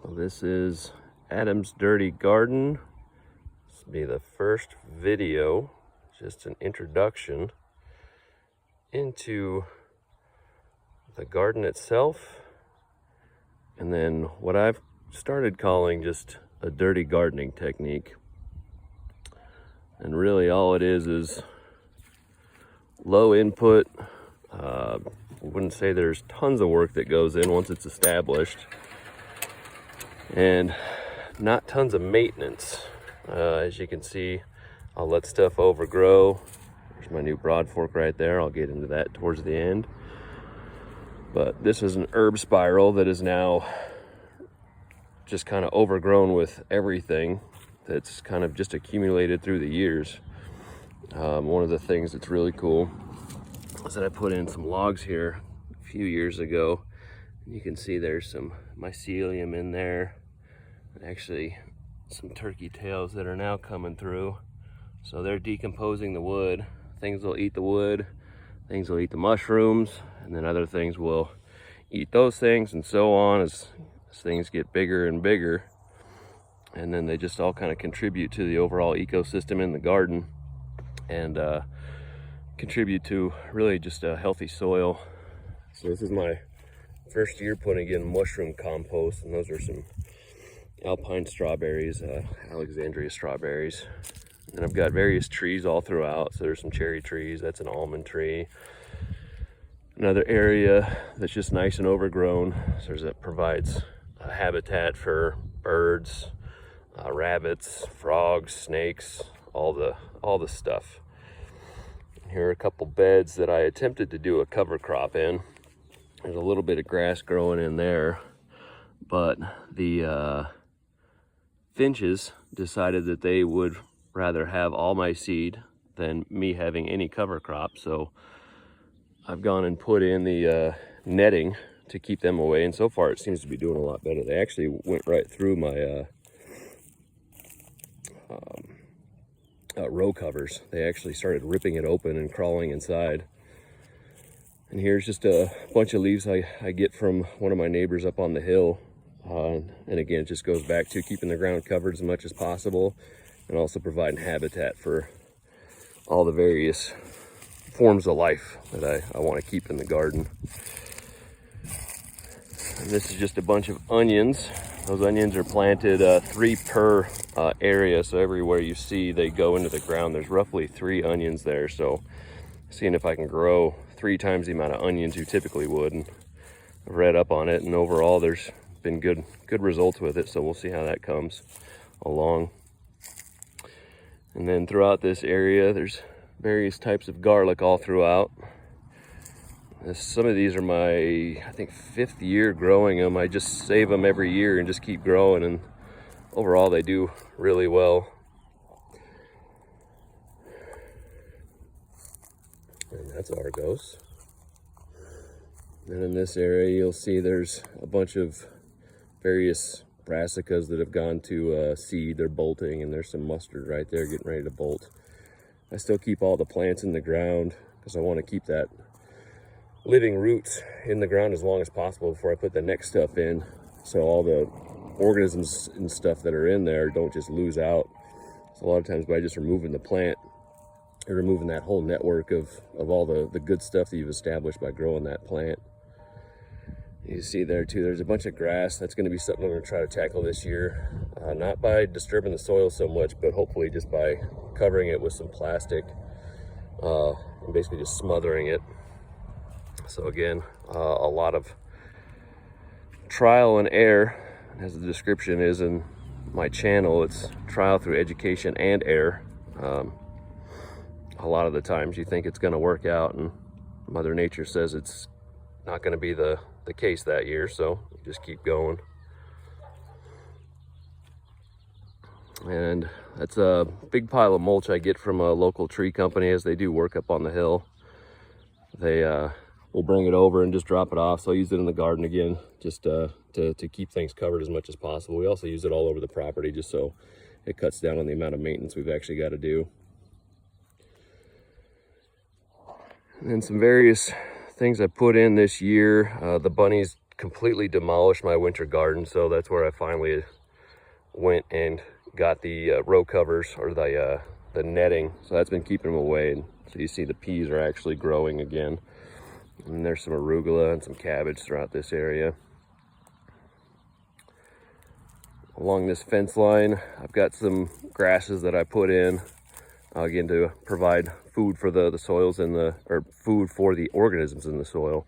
Well, this is Adam's Dirty Garden. This will be the first video, just an introduction into the garden itself, and then what I've started calling just a dirty gardening technique. And really all it is low input. I wouldn't say there's tons of work that goes in once it's established, and not tons of maintenance. As you can see, I'll let stuff overgrow. There's my new broad fork right there. I'll get into that towards the end. But this is an herb spiral that is now just kind of overgrown with everything that's kind of just accumulated through the years. One of the things that's really cool is that I put in some logs here a few years ago. You can see there's some mycelium in there, and actually some turkey tails that are now coming through. So they're decomposing the wood. Things will eat the wood, things will eat the mushrooms, and then other things will eat those things, and so on as things get bigger and bigger. And then they just all kind of contribute to the overall ecosystem in the garden, and contribute to really just a healthy soil. So this is my first year putting in mushroom compost, and those are some alpine strawberries, Alexandria strawberries. And I've got various trees all throughout. So there's some cherry trees, that's an almond tree. Another area that's just nice and overgrown, so that provides a habitat for birds, rabbits, frogs, snakes, all the stuff. Here are a couple beds that I attempted to do a cover crop in. There's a little bit of grass growing in there, but the finches decided that they would rather have all my seed than me having any cover crop. So I've gone and put in the netting to keep them away, and so far it seems to be doing a lot better. They actually went right through my row covers. They actually started ripping it open and crawling inside. And here's just a bunch of leaves I get from one of my neighbors up on the hill. And again, it just goes back to keeping the ground covered as much as possible, and also providing habitat for all the various forms of life that I want to keep in the garden. And this is just a bunch of onions. Those onions are planted 3 per area, so everywhere you see they go into the ground, there's roughly 3 onions there. So seeing if I can grow 3 times the amount of onions you typically would, and I've read up on it, and overall there's been good results with it, so we'll see how that comes along. And then throughout this area there's various types of garlic all throughout. Some of these are my, I think, 5th year growing them. I just save them every year and just keep growing, and overall they do really well. And that's Argos. And in this area you'll see there's a bunch of various brassicas that have gone to seed. They're bolting, and there's some mustard right there getting ready to bolt. I still keep all the plants in the ground because I want to keep that living roots in the ground as long as possible before I put the next stuff in, so all the organisms and stuff that are in there don't just lose out. So a lot of times by just removing the plant, you're removing that whole network of all the good stuff that you've established by growing that plant. You see there too, there's a bunch of grass. That's going to be something I'm going to try to tackle this year. Not by disturbing the soil so much, but hopefully just by covering it with some plastic, and basically just smothering it. So again, a lot of trial and error. As the description is in my channel, it's trial through education and error. A lot of the times you think it's going to work out, and Mother Nature says it's not going to be the case that year, so you just keep going. And that's a big pile of mulch I get from a local tree company as they do work up on the hill. They will bring it over and just drop it off, so I use it in the garden again, just to keep things covered as much as possible. We also use it all over the property just so it cuts down on the amount of maintenance we've actually got to do. And then some various things I put in this year. The bunnies completely demolished my winter garden, so that's where I finally went and got the row covers, or the netting. So that's been keeping them away, and so you see the peas are actually growing again. And there's some arugula and some cabbage throughout this area. Along this fence line, I've got some grasses that I put in, again, to provide food for the soils or food for the organisms in the soil.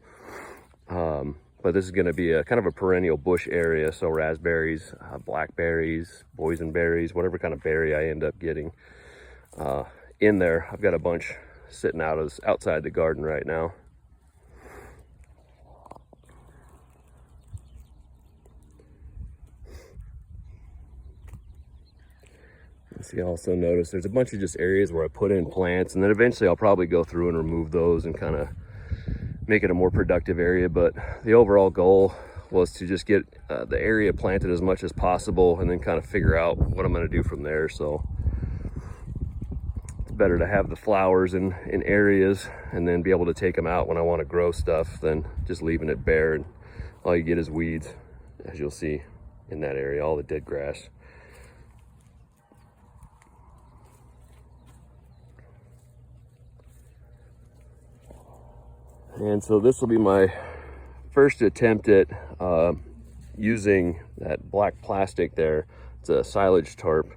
But this is going to be a kind of a perennial bush area, so raspberries, blackberries, boysenberries, whatever kind of berry I end up getting in there. I've got a bunch sitting outside the garden right now. So you also notice there's a bunch of just areas where I put in plants, and then eventually I'll probably go through and remove those and kind of make it a more productive area. But the overall goal was to just get the area planted as much as possible, and then kind of figure out what I'm going to do from there. So it's better to have the flowers in areas and then be able to take them out when I want to grow stuff than just leaving it bare, and all you get is weeds, as you'll see in that area, all the dead grass. And so this will be my first attempt at using that black plastic there. It's a silage tarp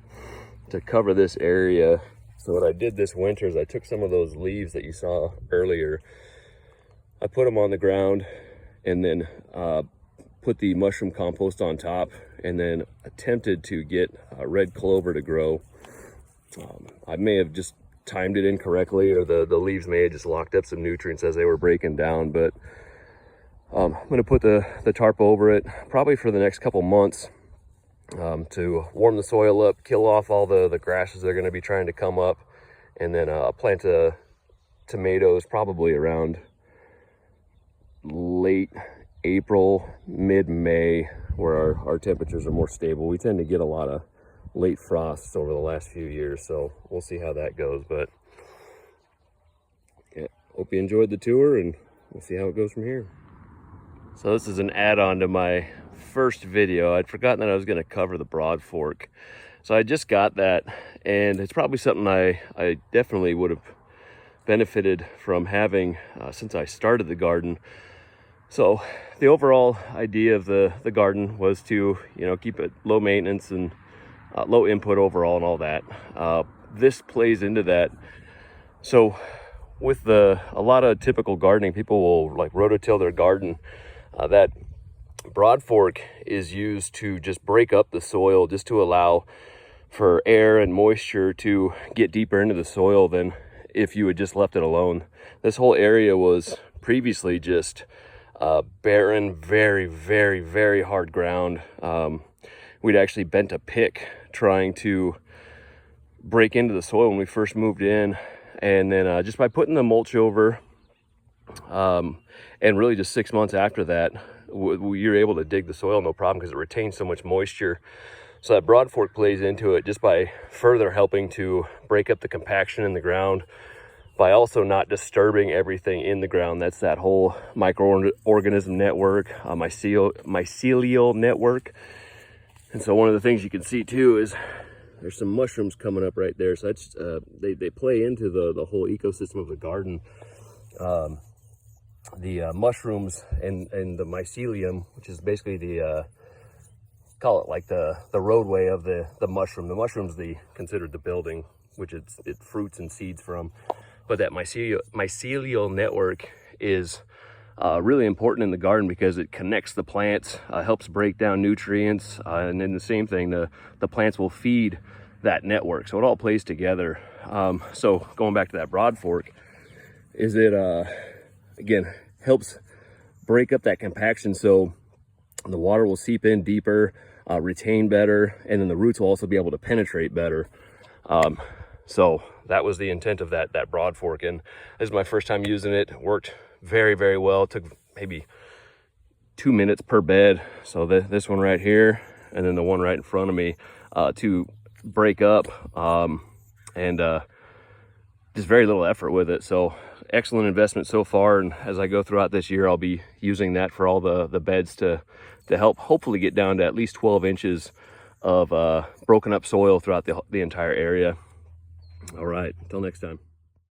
to cover this area. So what I did this winter is I took some of those leaves that you saw earlier, I put them on the ground, and then put the mushroom compost on top, and then attempted to get red clover to grow. I may have just timed it incorrectly, or the leaves may have just locked up some nutrients as they were breaking down, but I'm going to put the tarp over it probably for the next couple months to warm the soil up, kill off all the grasses that are going to be trying to come up, and then plant tomatoes probably around late April, mid-May, where our temperatures are more stable. We tend to get a lot of late frosts over the last few years, so we'll see how that goes. But yeah, hope you enjoyed the tour, and we'll see how it goes from here. So this is an add-on to my first video. I'd forgotten that I was going to cover the Broad Fork, so I just got that, and it's probably something I definitely would have benefited from having since I started the garden. So the overall idea of the garden was to, keep it low maintenance and low input overall and all that. This plays into that. So with a lot of typical gardening, people will like rototill their garden. That Broad Fork is used to just break up the soil, just to allow for air and moisture to get deeper into the soil than if you had just left it alone. This whole area was previously just barren, very, very, very hard ground. We'd actually bent a pick trying to break into the soil when we first moved in, and then just by putting the mulch over, and really just 6 months after that, you're able to dig the soil no problem, because it retains so much moisture. So that Broad Fork plays into it, just by further helping to break up the compaction in the ground, by also not disturbing everything in the ground. That's that whole microorganism network, mycelial network. And so one of the things you can see too is there's some mushrooms coming up right there. So that's they play into the whole ecosystem of the garden. The mushrooms and the mycelium, which is basically the call it like the roadway of the mushroom. The mushroom's considered the building, which it fruits and seeds from. But that mycelial network is really important in the garden, because it connects the plants, helps break down nutrients, and then the same thing, the plants will feed that network. So it all plays together. So going back to that Broad Fork, is it again helps break up that compaction, so the water will seep in deeper, retain better, and then the roots will also be able to penetrate better. So that was the intent of that Broad Fork, and this is my first time using it. It worked very, very well. It took maybe 2 minutes per bed. So this one right here, and then the one right in front of me, to break up, and just very little effort with it. So excellent investment so far, and as I go throughout this year, I'll be using that for all the beds to help hopefully get down to at least 12 inches of broken up soil throughout the entire area. All right, until next time.